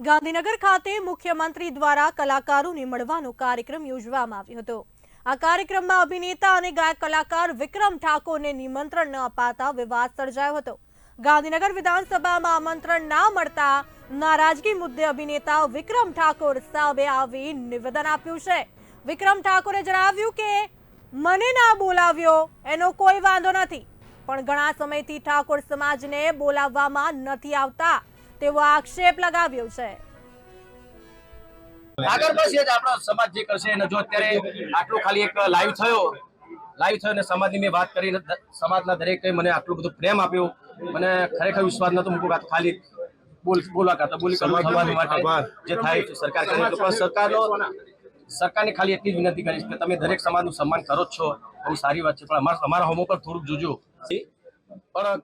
ગાંધીનગર ખાતે મુખ્યમંત્રી દ્વારા કલાકારોને મળવાનો કાર્યક્રમ યોજવામાં આવ્યો હતો। આ કાર્યક્રમમાં અભિનેતા અને ગાયક કલાકાર વિક્રમ ઠાકોરને નિમંત્રણ ન અપાતા વિવાદ સર્જાયો હતો। ગાંધીનગર વિધાનસભામાં આમંત્રણ ના મળતા નારાજગી મુદ્દે અભિનેતા વિક્રમ ઠાકોર સામે આવી નિવેદન આપ્યું છે। વિક્રમ ઠાકોરે જણાવ્યું કે મને ના બોલાવ્યો એનો કોઈ વાંધો નથી, પણ ઘણા સમયથી ઠાકોર સમાજને બોલાવવામાં નથી આવતા તેવો આક્ષેપ લગાવ્યો છે। આગળ બસ એ જ આપણો સમાજ જે કરશે અને જો અત્યારે આટલું ખાલી એક લાઈવ થયો અને સમાજની મેં વાત કરીને સમાજના દરેકે મને આટલું બધું પ્રેમ આપ્યો, મને ખરેખર વિશ્વાસ નતો મૂકો કે ખાલી બોલી સમાજ માટે જે થાય સરકાર કરે તો પણ સરકારને ખાલી એટલી જ વિનંતી કરીશ કે તમે દરેક સમાજનું સન્માન કરો જ છો, બહુ સારી વાત છે, પણ અમારા હોમો પર થોડુંક જોજો। પણ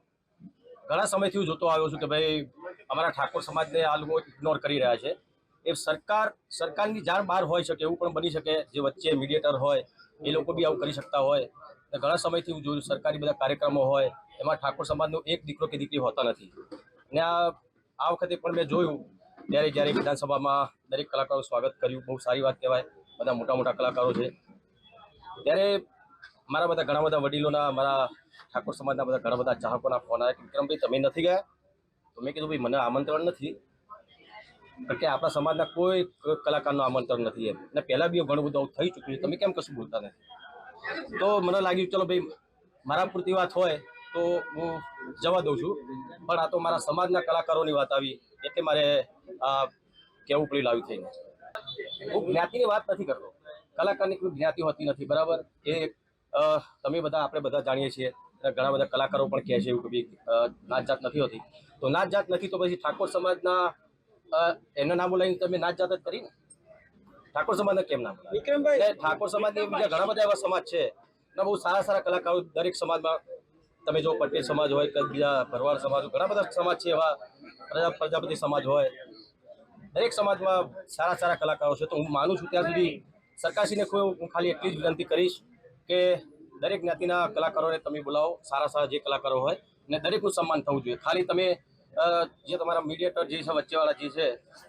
ઘણા સમયથી હું જોતો આવ્યો છું કે ભાઈ અમારા ઠાકોર સમાજને આ લોકો ઇગ્નોર કરી રહ્યા છે। એ સરકારની જાણ બહાર હોઈ શકે, એવું પણ બની શકે જે વચ્ચે મીડિયેટર હોય એ લોકો બી આવું કરી શકતા હોય। ઘણા સમયથી હું જોયું સરકારી બધા કાર્યક્રમો હોય એમાં ઠાકોર સમાજનો એક દીકરો કે દીકરી હોતા નથી ને આ વખતે પણ મેં જોયું જ્યારે વિધાનસભામાં દરેક કલાકારો સ્વાગત કર્યું, બહુ સારી વાત કહેવાય, બધા મોટા કલાકારો છે। ત્યારે મારા બધા ઘણા બધા વડીલોના, મારા ઠાકોર સમાજના બધા ઘણા બધા ચાહકોના ફોન આવ્યા કે વિક્રમભાઈ તમે નથી ગયા? તો મેં કીધું ભાઈ મને આમંત્રણ નથી, કારણ કે આપણા સમાજના કોઈ કલાકારનું આમંત્રણ નથી એમ, અને પહેલાં બી ઘણું બધું થઈ ચૂક્યું છે, તમે કેમ કશું બોલતા નથી? તો મને લાગ્યું ચલો ભાઈ મારા પૂરતી વાત હોય તો હું જવા દઉં છું, પણ આ તો મારા સમાજના કલાકારોની વાત આવી એટલે મારે કહેવું પડ્યું લાવી થઈને। હું જ્ઞાતિની વાત નથી કરતો, કલાકારની કોઈ જ્ઞાતિ હોતી નથી, બરાબર? એ તમે બધા આપણે બધા જાણીએ છીએ, ઘણા બધા કલાકારો પણ કહે છે એવું કે ભાઈ નાત જાત નથી હોતી, તો નાત જાત નથી તો પછી ઠાકોર સમાજના એને ના બોલાવીને તમે નાત જાત જ કરી ને, ઠાકોર સમાજને કેમ ના બોલાવે? ઠાકોર સમાજની બીજા ઘણા બધા એવા સમાજ છે અને બહુ સારા કલાકારો દરેક સમાજમાં, તમે જો પટેલ સમાજ હોય કે બીજા ભરવાડ સમાજ હોય, ઘણા બધા સમાજ છે એવા, પ્રજાપતિ સમાજ હોય, દરેક સમાજમાં સારા કલાકારો છે। તો હું માનું છું ત્યાં સુધી સરકારશ્રીને હું ખાલી એટલી જ વિનંતી કરીશ કે દરેક જ્ઞાતિના કલાકારોને તમે બોલાવો, સારા જે કલાકારો હોય, અને દરેકનું સન્માન થવું જોઈએ। ખાલી તમે જે તમારા મીડિયેટર જે છે, વચ્ચેવાળા જે છે,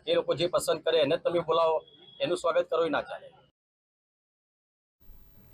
એ લોકો જે પસંદ કરે એને જ તમે બોલાવો, એનું સ્વાગત કરો એ ના ચાલે।